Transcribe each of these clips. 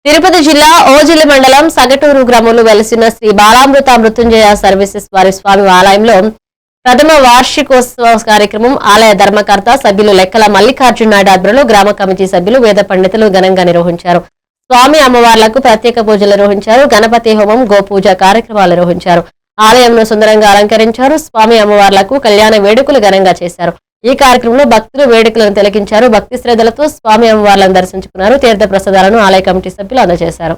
తిరుపతి జిల్లా ఓజిలి మండలం సగటూరు గ్రామంలో వెలసిన శ్రీ బాలామృత మృత్యుంజయ సర్వీసెస్ వారి స్వామి ఆలయంలో ప్రథమ వార్షికోత్సవ కార్యక్రమం ఆలయ ధర్మకర్త సభ్యులు లెక్కల మల్లికార్జున నాయుడు ఆధ్వర్యంలో గ్రామ కమిటీ సభ్యులు వేద పండితులు ఘనంగా నిర్వహించారు. స్వామి అమ్మవార్లకు ప్రత్యేక పూజలు నిర్వహించారు. గణపతి హోమం, గోపూజ కార్యక్రమాలు నిర్వహించారు. ఆలయంను సుందరంగా అలంకరించారు. స్వామి అమ్మవార్లకు కళ్యాణ వేడుకలు ఘనంగా చేశారు. ఈ కార్యక్రమంలో భక్తులు వేడుకలను తిలకించారు. భక్తి శ్రద్ధలతో స్వామి అమ్మవార్లను దర్శించుకున్నారు. తీర్థ ప్రసాదాలను ఆలయ కమిటీ సభ్యులు అందజేశారు.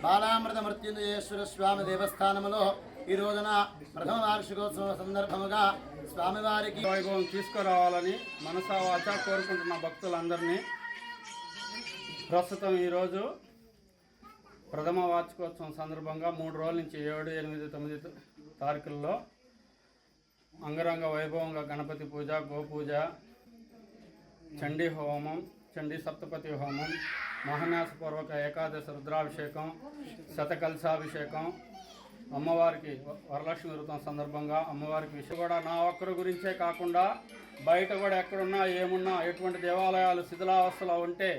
బాలామృత మృత్యుంజయేశ్వర స్వామి దేవస్థానంలో ఈ రోజున ప్రథమ వార్షికోత్సవం సందర్భముగా స్వామివారికి వైభవం తీసుకురావాలని మనసా వాచా కోరుకుంటున్న భక్తులందరినీ ప్రస్తుతం ఈరోజు ప్రథమ వార్షికోత్సవం సందర్భంగా 3 రోజుల నుంచి 7, 8, 9 తారీఖుల్లో అంగరంగ వైభవంగా గణపతి పూజ, గోపూజ, చండీ హోమం, చండీ సప్తపతి హోమం, మహాన్యాసపూర్వక ఏకాదశి రుద్రాభిషేకం, శతకలశాభిషేకం, అమ్మవారికి వరలక్ష్మి వ్రతం సందర్భంగా అమ్మవారికి విషయం కూడా నా ఒక్కరి గురించే కాకుండా బయట కూడా ఎక్కడున్నా ఏమున్నా ఎటువంటి దేవాలయాలు శిథిలావస్థలో ఉంటే